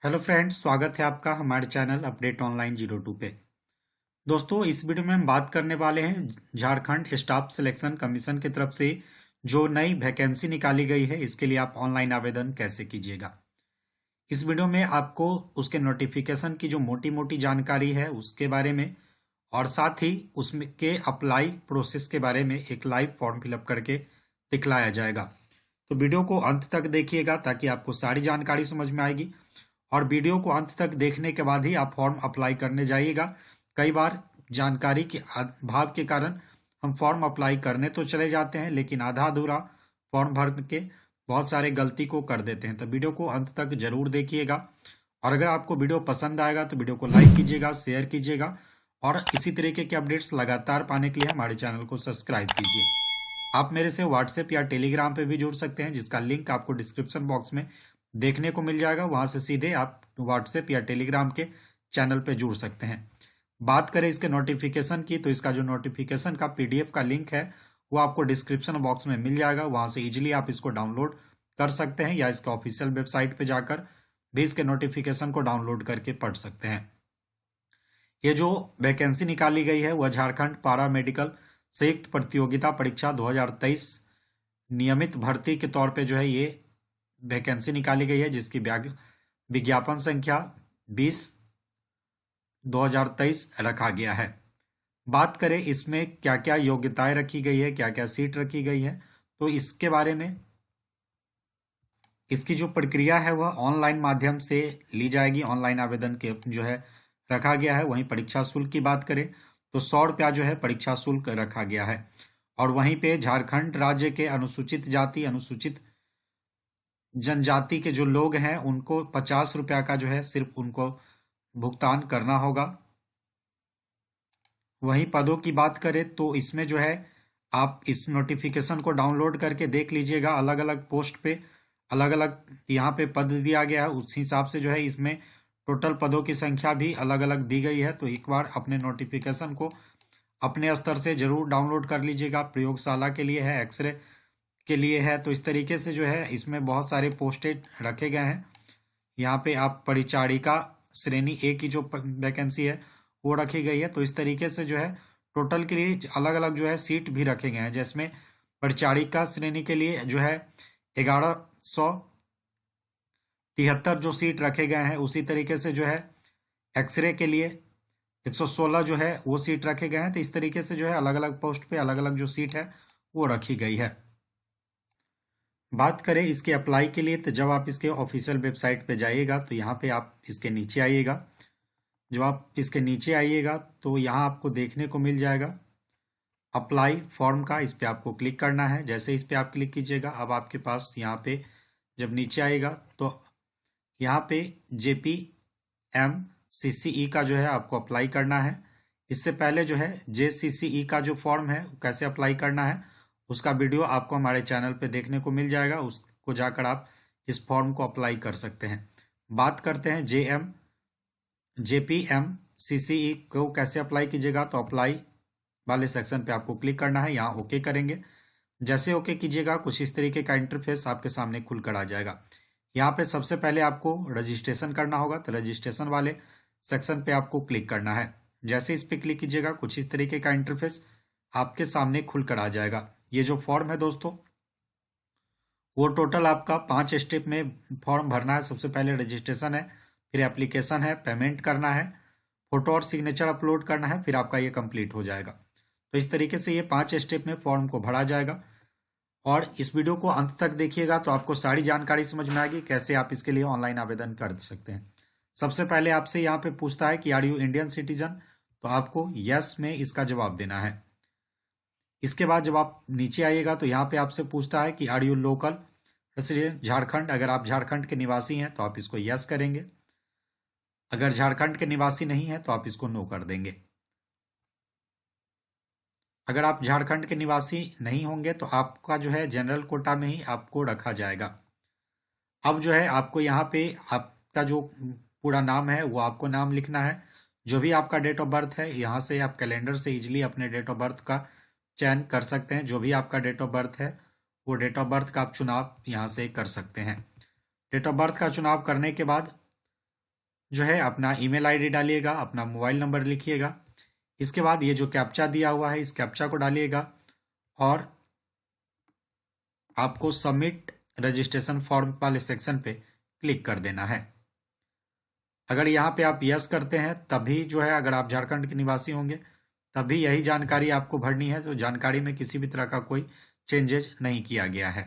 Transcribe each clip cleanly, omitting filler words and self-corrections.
Hello friends, स्वागत है आपका हमारे चैनल अपडेट ऑनलाइन 02 पे। दोस्तों, इस वीडियो में हम बात करने वाले हैं झारखंड स्टाफ सिलेक्शन कमीशन की तरफ से जो नई वैकेंसी निकाली गई है, इसके लिए आप ऑनलाइन आवेदन कैसे कीजिएगा। इस वीडियो में आपको उसके नोटिफिकेशन की जो मोटी मोटी जानकारी है उसके बारे में और साथ ही उसमें के अप्लाई प्रोसेस के बारे में एक लाइव फॉर्म फिलअप करके दिखलाया जाएगा। तो वीडियो को अंत तक देखिएगा ताकि आपको सारी जानकारी समझ में आएगी और वीडियो को अंत तक देखने के बाद ही आप फॉर्म अप्लाई करने जाइएगा। कई बार जानकारी के अभाव के कारण हम फॉर्म अप्लाई करने तो चले जाते हैं, लेकिन आधा अधूरा फॉर्म भर के बहुत सारे गलती को कर देते हैं। तो वीडियो को अंत तक जरूर देखिएगा और अगर आपको वीडियो पसंद आएगा तो वीडियो को लाइक कीजिएगा, शेयर कीजिएगा और इसी तरीके के अपडेट्स लगातार पाने के लिए हमारे चैनल को सब्सक्राइब कीजिए। आप मेरे से व्हाट्सएप या टेलीग्राम पे भी जुड़ सकते हैं, जिसका लिंक आपको डिस्क्रिप्शन बॉक्स में देखने को मिल जाएगा। वहां से सीधे आप व्हाट्सएप या टेलीग्राम के चैनल पे जुड़ सकते हैं। बात करें इसके नोटिफिकेशन की, तो इसका जो नोटिफिकेशन का पीडीएफ का लिंक है वो आपको डिस्क्रिप्शन बॉक्स में मिल जाएगा। वहां से इजीली आप इसको डाउनलोड कर सकते हैं या इसके ऑफिशियल वेबसाइट पे जाकर भी इसके नोटिफिकेशन को डाउनलोड करके पढ़ सकते हैं। ये जो वैकेंसी निकाली गई है वह झारखंड पारा मेडिकल संयुक्त प्रतियोगिता परीक्षा 2023 नियमित भर्ती के तौर पे जो है ये वैकेंसी निकाली गई है, जिसकी विज्ञापन संख्या 20/2023 रखा गया है। बात करें इसमें क्या क्या योग्यताएं रखी गई है, क्या क्या सीट रखी गई है, तो इसके बारे में इसकी जो प्रक्रिया है वह ऑनलाइन माध्यम से ली जाएगी। ऑनलाइन आवेदन के जो है रखा गया है। वहीं परीक्षा शुल्क की बात करें तो 100 रुपया जो है परीक्षा शुल्क रखा गया है और वहीं पे झारखंड राज्य के अनुसूचित जाति अनुसूचित जनजाति के जो लोग हैं उनको 50 रुपया का जो है सिर्फ उनको भुगतान करना होगा। वहीं पदों की बात करें तो इसमें जो है आप इस नोटिफिकेशन को डाउनलोड करके देख लीजिएगा। अलग अलग पोस्ट पे अलग अलग यहाँ पे पद दिया गया है, उस हिसाब से जो है इसमें टोटल पदों की संख्या भी अलग अलग दी गई है। तो एक बार अपने नोटिफिकेशन को अपने स्तर से जरूर डाउनलोड कर लीजिएगा। प्रयोगशाला के लिए है, एक्सरे के लिए है, तो इस तरीके से जो है इसमें बहुत सारे पोस्टेड रखे गए हैं। यहाँ पे आप परिचारिका श्रेणी ए की जो वैकेंसी है वो रखी गई है। तो इस तरीके से जो है टोटल के लिए अलग अलग जो है सीट भी रखे गए हैं, जिसमें परिचारिका श्रेणी के लिए जो है 1173 जो सीट रखे गए हैं, उसी तरीके से जो है एक्सरे के लिए 116 जो है वो सीट रखे गए हैं। तो इस तरीके से जो है अलग अलग पोस्ट पे अलग अलग जो सीट है वो रखी गई है। बात करें इसके अप्लाई के लिए, तो जब आप इसके ऑफिशियल वेबसाइट पे जाइएगा तो यहाँ पे आप इसके नीचे आइएगा। जब आप इसके नीचे आइएगा तो यहाँ आपको देखने को मिल जाएगा अप्लाई फॉर्म का। इस पे आपको क्लिक करना है। जैसे इस पे आप क्लिक कीजिएगा, अब आपके पास यहाँ पे जब नीचे आएगा तो यहाँ पे JPMCCE का जो है आपको अप्लाई करना है। इससे पहले जो है JCCE का जो फॉर्म है कैसे अप्लाई करना है उसका वीडियो आपको हमारे चैनल पे देखने को मिल जाएगा। उसको जाकर आप इस फॉर्म को अप्लाई कर सकते हैं। बात करते हैं JPMCCE को कैसे अप्लाई कीजिएगा, तो अप्लाई वाले सेक्शन पे आपको क्लिक करना है। यहाँ ओके करेंगे। जैसे ओके कीजिएगा कुछ इस तरीके का इंटरफेस आपके सामने खुलकर आ जाएगा। यहाँ पे सबसे पहले आपको रजिस्ट्रेशन करना होगा, तो रजिस्ट्रेशन वाले सेक्शन पे आपको क्लिक करना है। जैसे इस पे क्लिक कीजिएगा कुछ इस तरीके का इंटरफेस आपके सामने खुलकर आ जाएगा। ये जो फॉर्म है दोस्तों वो टोटल आपका 5 स्टेप में फॉर्म भरना है। सबसे पहले रजिस्ट्रेशन है, फिर एप्लीकेशन है, पेमेंट करना है, फोटो और सिग्नेचर अपलोड करना है, फिर आपका ये कंप्लीट हो जाएगा। तो इस तरीके से ये 5 स्टेप में फॉर्म को भरा जाएगा और इस वीडियो को अंत तक देखिएगा तो आपको सारी जानकारी समझ में आएगी कैसे आप इसके लिए ऑनलाइन आवेदन कर सकते हैं। सबसे पहले आपसे यहाँ पे पूछता है कि आर यू इंडियन सिटीजन, तो आपको यस में इसका जवाब देना है। इसके बाद जब आप नीचे आइएगा तो यहाँ पे आपसे पूछता है कि are you local resident Jharkhand. अगर आप झारखंड के निवासी हैं तो आप इसको यस करेंगे। अगर झारखंड के निवासी नहीं है तो आप इसको नो कर देंगे। अगर आप झारखंड के निवासी नहीं होंगे तो आपका जो है जनरल कोटा में ही आपको रखा जाएगा। अब जो है आपको यहाँ पे आपका जो पूरा नाम है वो आपको नाम लिखना है। जो भी आपका डेट ऑफ बर्थ है यहाँ से आप कैलेंडर से इजीली अपने डेट ऑफ बर्थ का चयन कर सकते हैं। जो भी आपका डेट ऑफ बर्थ है वो डेट ऑफ बर्थ का आप चुनाव यहाँ से कर सकते हैं। डेट ऑफ बर्थ का चुनाव करने के बाद जो है अपना ईमेल आईडी डालिएगा, अपना मोबाइल नंबर लिखिएगा। इसके बाद ये जो कैप्चा दिया हुआ है इस कैप्चा को डालिएगा और आपको सबमिट रजिस्ट्रेशन फॉर्म वाले सेक्शन पे क्लिक कर देना है। अगर यहाँ पे आप यस करते हैं तभी जो है, अगर आप झारखंड के निवासी होंगे तभी यही जानकारी आपको भरनी है। तो जानकारी में किसी भी तरह का कोई चेंजेज नहीं किया गया है।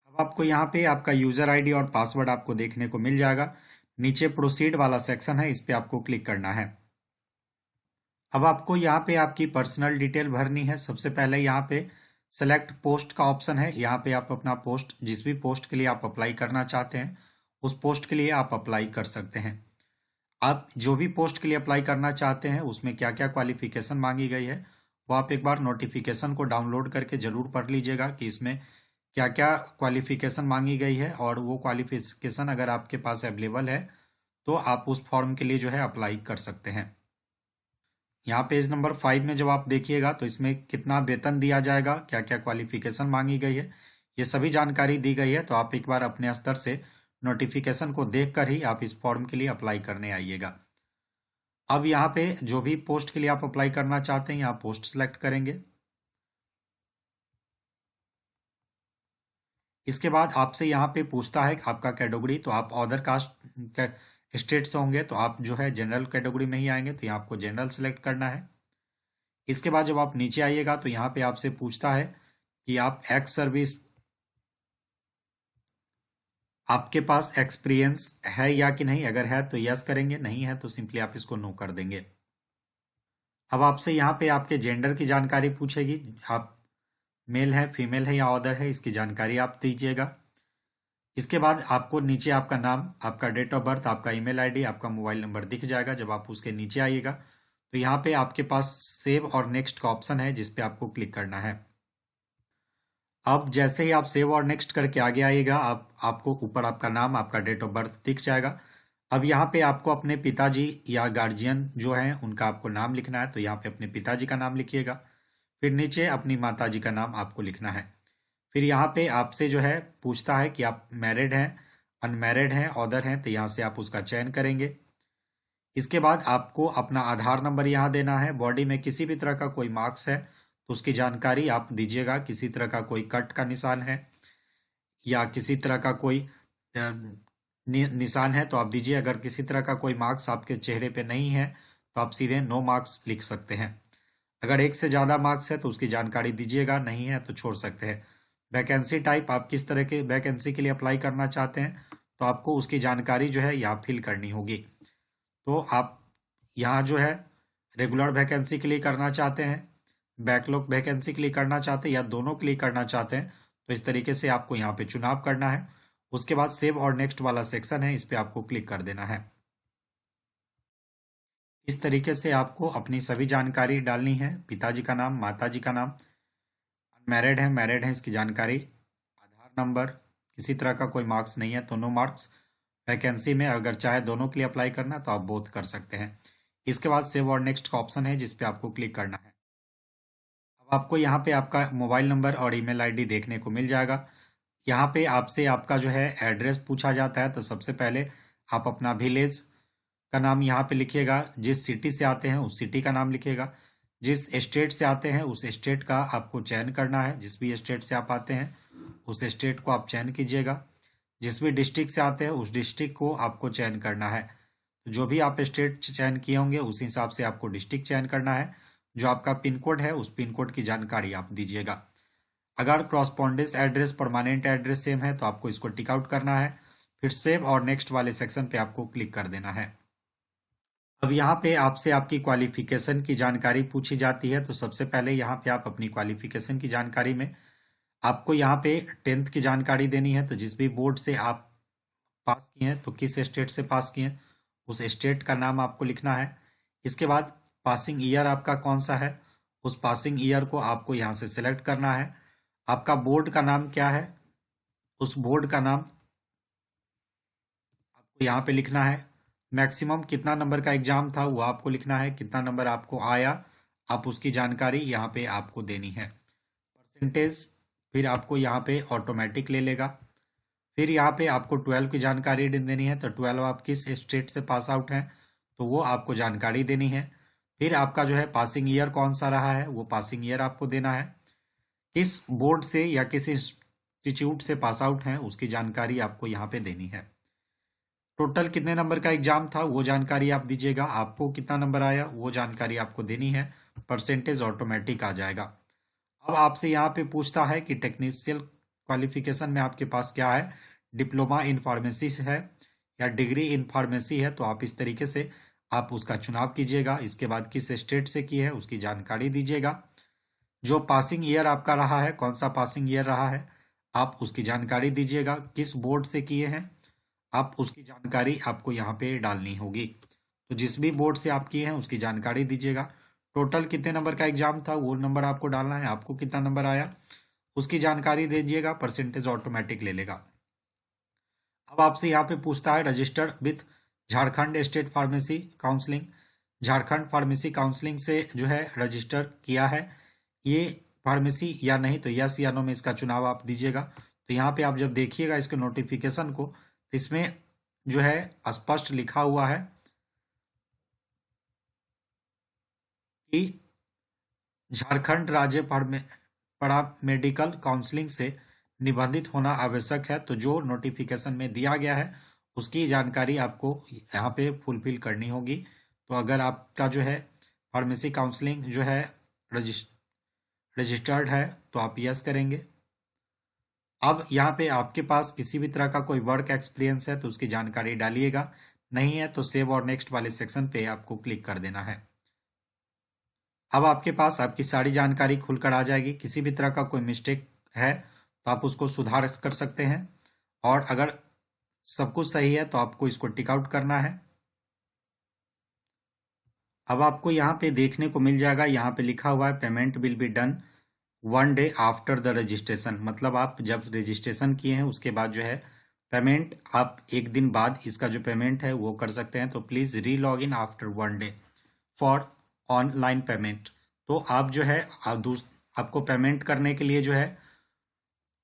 अब आपको यहाँ पे आपका यूजर आईडी और पासवर्ड आपको देखने को मिल जाएगा। नीचे प्रोसीड वाला सेक्शन है, इस पे आपको क्लिक करना है। अब आपको यहाँ पे आपकी पर्सनल डिटेल भरनी है। सबसे पहले यहाँ पे सेलेक्ट पोस्ट का ऑप्शन है, यहाँ पे आप अपना पोस्ट, जिस भी पोस्ट के लिए आप अप्लाई करना चाहते हैं उस पोस्ट के लिए आप अप्लाई कर सकते हैं। आप जो भी पोस्ट के लिए अप्लाई करना चाहते हैं उसमें क्या क्या क्वालिफिकेशन मांगी गई है वो आप एक बार नोटिफिकेशन को डाउनलोड करके जरूर पढ़ लीजिएगा कि इसमें क्या क्या क्वालिफिकेशन मांगी गई है, और वो क्वालिफिकेशन अगर आपके पास अवेलेबल है तो आप उस फॉर्म के लिए जो है अप्लाई कर सकते हैं। यहाँ पेज नंबर 5 में जब आप देखिएगा तो इसमें कितना वेतन दिया जाएगा, क्या क्या क्वालिफिकेशन मांगी गई है, ये सभी जानकारी दी गई है। तो आप एक बार अपने स्तर से नोटिफिकेशन को देखकर ही आप इस फॉर्म के लिए अप्लाई करने आइएगा। अब यहाँ पे जो भी पोस्ट के लिए आप अप्लाई करना चाहते हैं यहाँ पोस्ट सेलेक्ट करेंगे। इसके बाद आपसे यहाँ पे पूछता है कि आपका कैटेगरी, तो आप अदर कास्ट स्टेट से होंगे तो आप जो है जनरल कैटेगरी में ही आएंगे, तो यहाँ आपको जनरल सेलेक्ट करना है। इसके बाद जब आप नीचे आइएगा तो यहाँ पे आपसे पूछता है कि आप एक्स सर्विस, आपके पास एक्सपीरियंस है या कि नहीं। अगर है तो यस करेंगे, नहीं है तो सिंपली आप इसको नो कर देंगे। अब आपसे यहाँ पे आपके जेंडर की जानकारी पूछेगी, आप मेल है फीमेल है या अदर है, इसकी जानकारी आप दीजिएगा। इसके बाद आपको नीचे आपका नाम, आपका डेट ऑफ बर्थ, आपका ईमेल आईडी, आपका मोबाइल नंबर दिख जाएगा। जब आप उसके नीचे आइएगा तो यहाँ पे आपके पास सेव और नेक्स्ट का ऑप्शन है जिस पे आपको क्लिक करना है। अब जैसे ही आप सेव और नेक्स्ट करके आगे आइएगा आपको ऊपर आपका नाम, आपका डेट ऑफ बर्थ दिख जाएगा। अब यहाँ पे आपको अपने पिताजी या गार्जियन जो हैं उनका आपको नाम लिखना है, तो यहाँ पे अपने पिताजी का नाम लिखिएगा। फिर नीचे अपनी माताजी का नाम आपको लिखना है। फिर यहाँ पे आपसे जो है पूछता है कि आप मैरिड हैं, अनमैरिड हैं, अदर हैं, तो यहाँ से आप उसका चयन करेंगे। इसके बाद आपको अपना आधार नंबर यहाँ देना है। बॉडी में किसी भी तरह का कोई मार्क्स है तो उसकी जानकारी आप दीजिएगा। किसी तरह का कोई कट का निशान है या किसी तरह का कोई निशान है तो आप दीजिए। अगर किसी तरह का कोई मार्क्स आपके चेहरे पे नहीं है तो आप सीधे नो मार्क्स लिख सकते हैं। अगर एक से ज़्यादा मार्क्स है तो उसकी जानकारी दीजिएगा, नहीं है तो छोड़ सकते हैं। वैकेंसी टाइप, आप किस तरह के वैकेंसी के लिए अप्लाई करना चाहते हैं तो आपको उसकी जानकारी जो है यहाँ फिल करनी होगी। तो आप यहाँ जो है रेगुलर वैकेंसी के लिए करना चाहते हैं, बैकलॉग वैकेंसी के लिए करना चाहते हैं, या दोनों के लिए करना चाहते हैं, तो इस तरीके से आपको यहाँ पे चुनाव करना है। उसके बाद सेव और नेक्स्ट वाला सेक्शन है, इस पे आपको क्लिक कर देना है। इस तरीके से आपको अपनी सभी जानकारी डालनी है। पिताजी का नाम, माताजी का नाम, मैरिड है, मैरिड है इसकी जानकारी, आधार नंबर, किसी तरह का कोई मार्क्स नहीं है तो नो मार्क्स। वैकेंसी में अगर चाहे दोनों के लिए अप्लाई करना तो आप बोथ कर सकते हैं। इसके बाद सेव और नेक्स्ट का ऑप्शन है जिस पे आपको क्लिक करना है। अब आपको यहाँ पे आपका मोबाइल नंबर और ईमेल आईडी देखने को मिल जाएगा। यहाँ पे आपसे आपका जो है एड्रेस पूछा जाता है, तो सबसे पहले आप अपना विलेज का नाम यहाँ पे लिखिएगा। जिस सिटी से आते हैं उस सिटी का नाम लिखिएगा। जिस स्टेट से आते हैं उस स्टेट का आपको चयन करना है। जिस भी स्टेट से आप आते हैं उस स्टेट को आप चयन कीजिएगा। जिस भी डिस्ट्रिक्ट से आते हैं उस डिस्ट्रिक्ट को आपको चयन करना है। तो जो भी आप स्टेट चयन किए होंगे उस हिसाब से आपको डिस्ट्रिक्ट चयन करना है। जो आपका पिन कोड है उस पिन कोड की जानकारी आप दीजिएगा। अगर क्रॉसपॉन्डेंस एड्रेस परमानेंट एड्रेस सेम है तो आपको इसको टिक आउट करना है। फिर सेव और नेक्स्ट वाले सेक्शन पे आपको क्लिक कर देना है। अब यहाँ पे आपसे आपकी क्वालिफिकेशन की जानकारी पूछी जाती है, तो सबसे पहले यहाँ पे आप अपनी क्वालिफिकेशन की जानकारी में आपको यहाँ पे 10th की जानकारी देनी है। तो जिस भी बोर्ड से आप पास किए हैं, तो किस स्टेट से पास किए हैं उस स्टेट का नाम आपको लिखना है। इसके बाद पासिंग ईयर आपका कौन सा है, उस पासिंग ईयर को आपको यहाँ से सिलेक्ट करना है। आपका बोर्ड का नाम क्या है, उस बोर्ड का नाम आपको यहाँ पे लिखना है। मैक्सिमम कितना नंबर का एग्जाम था वो आपको लिखना है। कितना नंबर आपको आया आप उसकी जानकारी यहाँ पे आपको देनी है। परसेंटेज फिर आपको यहाँ पे ऑटोमेटिक ले लेगा। फिर यहाँ पे आपको 12 की जानकारी देनी है, तो 12 आप किस स्टेट से पास आउट हैं तो वो आपको जानकारी देनी है। फिर आपका जो है पासिंग ईयर कौन सा रहा है वो पासिंग ईयर आपको देना है। किस बोर्ड से या किस इंस्टीट्यूट से पास आउट हैं उसकी जानकारी आपको यहाँ पे देनी है। टोटल कितने नंबर का एग्जाम था वो जानकारी आप दीजिएगा, आपको कितना नंबर आया वो जानकारी आपको देनी है, परसेंटेज ऑटोमेटिक आ जाएगा। अब आपसे यहाँ पे पूछता है कि टेक्निशियल क्वालिफिकेशन में आपके पास क्या है, डिप्लोमा इन फार्मेसी से है या डिग्री इन फार्मेसी है, तो आप इस तरीके से आप उसका चुनाव कीजिएगा। इसके बाद किस स्टेट से की है उसकी जानकारी दीजिएगा। जो पासिंग ईयर आपका रहा है, कौन सा पासिंग ईयर रहा है आप उसकी जानकारी दीजिएगा। किस बोर्ड से किए हैं आप उसकी जानकारी आपको यहाँ पे डालनी होगी। तो जिस भी बोर्ड से आप किए हैं उसकी जानकारी दीजिएगा। टोटल कितने नंबर का एग्जाम था वो नंबर आपको डालना है, आपको कितना नंबर आया उसकी जानकारी दीजिएगा, परसेंटेज ऑटोमेटिक ले लेगा। अब आपसे यहाँ पे पूछता है registered with Jharkhand state pharmacy counselling, Jharkhand pharmacy counselling से जो है रजिस्टर किया है ये फार्मेसी या नहीं, तो यस या नो में इसका चुनाव आप दीजिएगा। तो यहाँ पे आप जब देखिएगा इसके नोटिफिकेशन को, तो इसमें जो है स्पष्ट लिखा हुआ है कि झारखंड राज्य पैरामेडिकल काउंसलिंग से निबंधित होना आवश्यक है। तो जो नोटिफिकेशन में दिया गया है उसकी जानकारी आपको यहाँ पे फुलफिल करनी होगी। तो अगर आपका जो है फार्मेसी काउंसलिंग जो है रजिस्टर्ड है तो आप यस करेंगे। अब यहाँ पे आपके पास किसी भी तरह का कोई वर्क एक्सपीरियंस है तो उसकी जानकारी डालिएगा, नहीं है तो सेव और नेक्स्ट वाले सेक्शन पे आपको क्लिक कर देना है। अब आपके पास आपकी सारी जानकारी खुलकर आ जाएगी। किसी भी तरह का कोई मिस्टेक है तो आप उसको सुधार कर सकते हैं, और अगर सब कुछ सही है तो आपको इसको टिक आउट करना है। अब आपको यहाँ पे देखने को मिल जाएगा, यहाँ पे लिखा हुआ है payment will be done 1 day after the registration, मतलब आप जब रजिस्ट्रेशन किए हैं उसके बाद जो है पेमेंट आप एक दिन बाद इसका जो पेमेंट है वो कर सकते हैं। तो प्लीज़ री log in after 1 day for online payment. तो आप जो है आपको पेमेंट करने के लिए जो है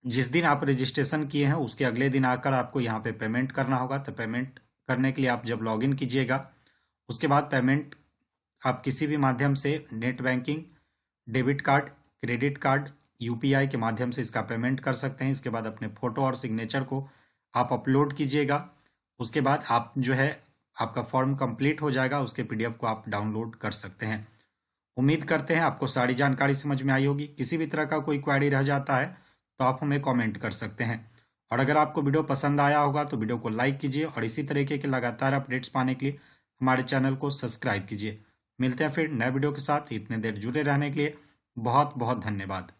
जिस दिन आप रजिस्ट्रेशन किए हैं उसके अगले दिन आकर आपको यहाँ पे पेमेंट करना होगा। तो पेमेंट करने के लिए आप जब लॉगिन कीजिएगा उसके बाद पेमेंट आप किसी भी माध्यम से net banking, debit card, credit card, UPI के माध्यम से इसका पेमेंट कर सकते हैं। इसके बाद अपने फ़ोटो और सिग्नेचर को आप अपलोड कीजिएगा। उसके बाद आप जो है आपका फॉर्म कंप्लीट हो जाएगा, उसके पीडीएफ को आप डाउनलोड कर सकते हैं। उम्मीद करते हैं आपको सारी जानकारी समझ में आई होगी। किसी भी तरह का कोई क्वेरी रह जाता है तो आप हमें कमेंट कर सकते हैं, और अगर आपको वीडियो पसंद आया होगा तो वीडियो को लाइक कीजिए और इसी तरीके के लगातार अपडेट्स पाने के लिए हमारे चैनल को सब्सक्राइब कीजिए। मिलते हैं फिर नए वीडियो के साथ। इतने देर जुड़े रहने के लिए बहुत बहुत धन्यवाद।